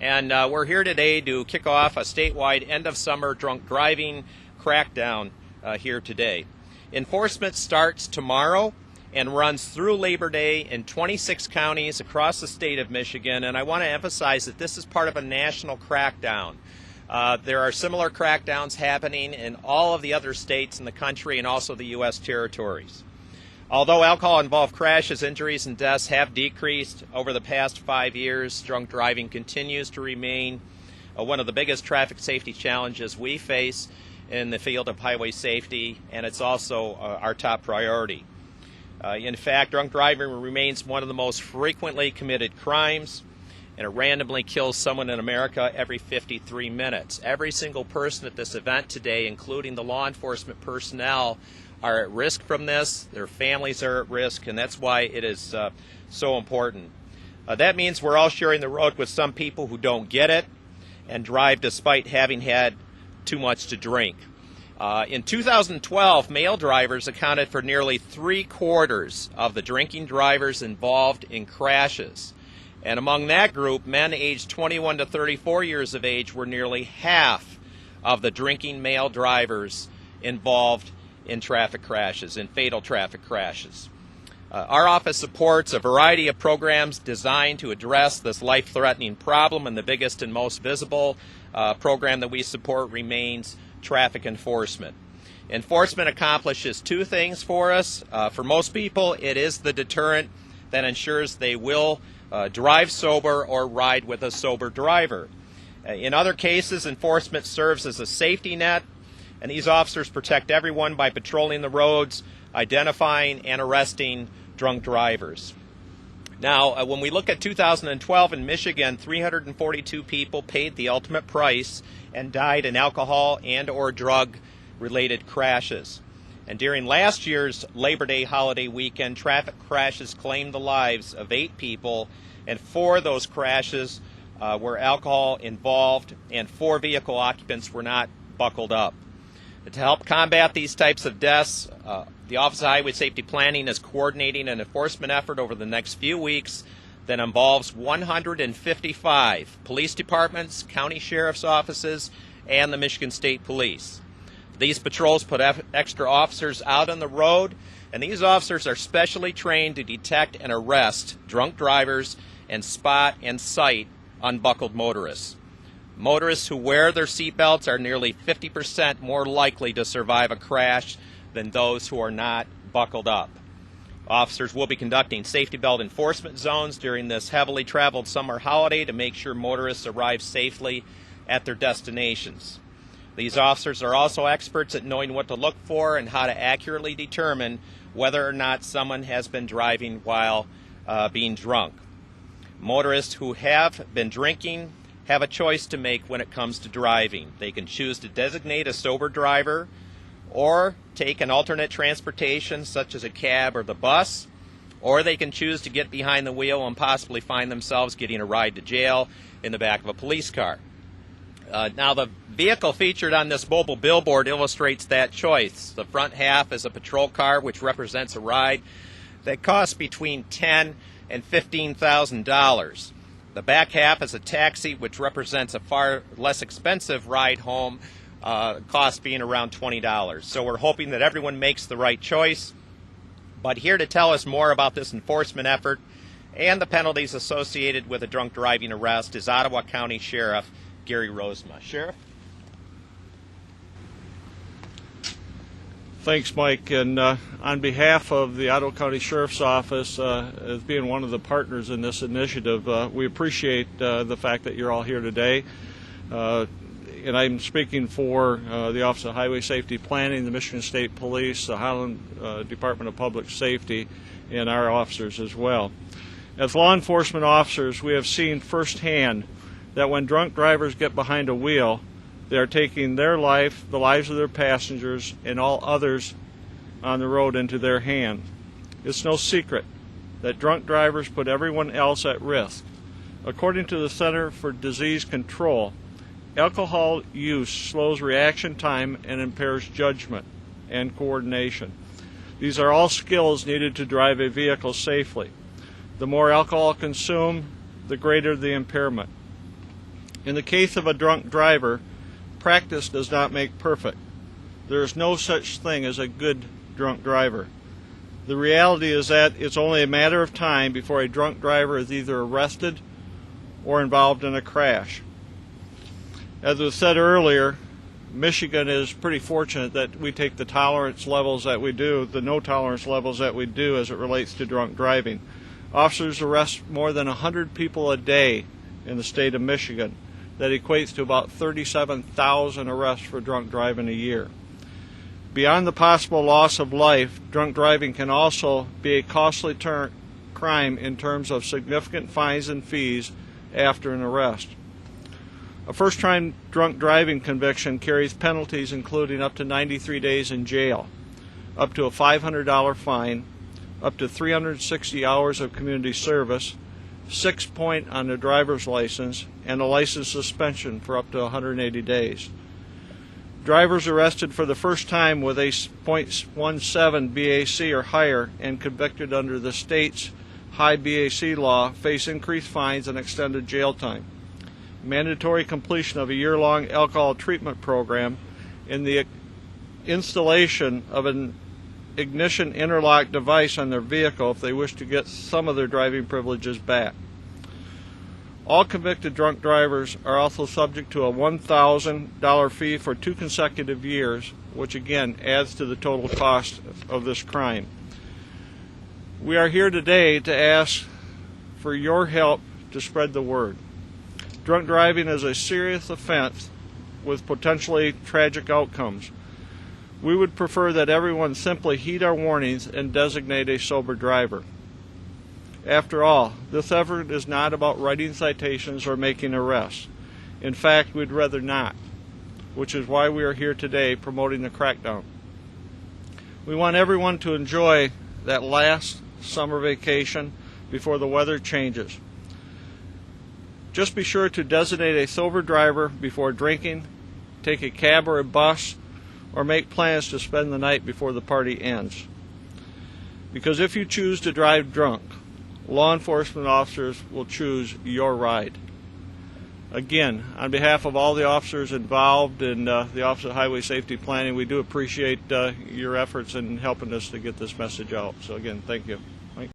and we're here today to kick off a statewide end-of-summer drunk driving crackdown here today. Enforcement starts tomorrow and runs through Labor Day in 26 counties across the state of Michigan, and I want to emphasize that this is part of a national crackdown. There are similar crackdowns happening in all of the other states in the country and also the U.S. territories. Although alcohol-involved crashes, injuries, and deaths have decreased over the past 5 years, drunk driving continues to remain one of the biggest traffic safety challenges we face in the field of highway safety, and it's also our top priority. In fact, drunk driving remains one of the most frequently committed crimes, and it randomly kills someone in America every 53 minutes. Every single person at this event today, including the law enforcement personnel, are at risk from this. Their families are at risk, and that's why it is so important. That means we're all sharing the road with some people who don't get it and drive despite having had too much to drink. In 2012, male drivers accounted for nearly 3/4 of the drinking drivers involved in crashes. And among that group, men aged 21 to 34 years of age were nearly half of the drinking male drivers involved in traffic crashes, in fatal traffic crashes. Our office supports a variety of programs designed to address this life-threatening problem, and the biggest and most visible program that we support remains traffic enforcement. Enforcement accomplishes two things for us. For most people, it is the deterrent that ensures they will drive sober or ride with a sober driver. In other cases, enforcement serves as a safety net, and these officers protect everyone by patrolling the roads, identifying and arresting drunk drivers. Now, when we look at 2012 in Michigan, 342 people paid the ultimate price and died in alcohol and or drug-related crashes. And during last year's Labor Day holiday weekend, traffic crashes claimed the lives of 8 people, and 4 of those crashes were alcohol involved, and 4 vehicle occupants were not buckled up. To help combat these types of deaths, the Office of Highway Safety Planning is coordinating an enforcement effort over the next few weeks that involves 155 police departments, county sheriff's offices, and the Michigan State Police. These patrols put extra officers out on the road, and these officers are specially trained to detect and arrest drunk drivers and spot and cite unbuckled motorists. Motorists who wear their seatbelts are nearly 50% more likely to survive a crash than those who are not buckled up. Officers will be conducting safety belt enforcement zones during this heavily traveled summer holiday to make sure motorists arrive safely at their destinations. These officers are also experts at knowing what to look for and how to accurately determine whether or not someone has been driving while being drunk. Motorists who have been drinking have a choice to make when it comes to driving. They can choose to designate a sober driver or take an alternate transportation such as a cab or the bus, or they can choose to get behind the wheel and possibly find themselves getting a ride to jail in the back of a police car. Now, the vehicle featured on this mobile billboard illustrates that choice. The front half is a patrol car, which represents a ride that costs between $10,000 and $15,000. The back half is a taxi, which represents a far less expensive ride home, cost being around $20. So we're hoping that everyone makes the right choice. But here to tell us more about this enforcement effort and the penalties associated with a drunk driving arrest is Ottawa County Sheriff Gary Rosema. Sheriff? Thanks, Mike. And on behalf of the Ottawa County Sheriff's Office, as being one of the partners in this initiative, we appreciate the fact that you're all here today. And I'm speaking for the Office of Highway Safety Planning, the Michigan State Police, the Highland Department of Public Safety, and our officers as well. As law enforcement officers, we have seen firsthand that when drunk drivers get behind a wheel, they are taking their life, the lives of their passengers, and all others on the road into their hands. It's no secret that drunk drivers put everyone else at risk. According to the Center for Disease Control, alcohol use slows reaction time and impairs judgment and coordination. These are all skills needed to drive a vehicle safely. The more alcohol consumed, the greater the impairment. In the case of a drunk driver, practice does not make perfect. There is no such thing as a good drunk driver. The reality is that it's only a matter of time before a drunk driver is either arrested or involved in a crash. As was said earlier, Michigan is pretty fortunate that we take the tolerance levels that we do, the no tolerance levels that we do as it relates to drunk driving. Officers arrest more than 100 people a day in the state of Michigan. That equates to about 37,000 arrests for drunk driving a year. Beyond the possible loss of life, drunk driving can also be a costly crime in terms of significant fines and fees after an arrest. A first-time drunk driving conviction carries penalties including up to 93 days in jail, up to a $500 fine, up to 360 hours of community service, 6 points on the driver's license, and a license suspension for up to 180 days. Drivers arrested for the first time with a .17 BAC or higher and convicted under the state's high BAC law face increased fines and extended jail time. Mandatory completion of a year-long alcohol treatment program and the installation of an ignition interlock device on their vehicle if they wish to get some of their driving privileges back. All convicted drunk drivers are also subject to a $1,000 fee for 2 consecutive years, which again adds to the total cost of this crime. We are here today to ask for your help to spread the word. Drunk driving is a serious offense with potentially tragic outcomes. We would prefer that everyone simply heed our warnings and designate a sober driver. After all, this effort is not about writing citations or making arrests. In fact, we'd rather not, which is why we are here today promoting the crackdown. We want everyone to enjoy that last summer vacation before the weather changes. Just be sure to designate a sober driver before drinking, take a cab or a bus, or make plans to spend the night before the party ends. Because if you choose to drive drunk, law enforcement officers will choose your ride. Again, on behalf of all the officers involved in the Office of Highway Safety Planning, we do appreciate your efforts in helping us to get this message out. So again, thank you.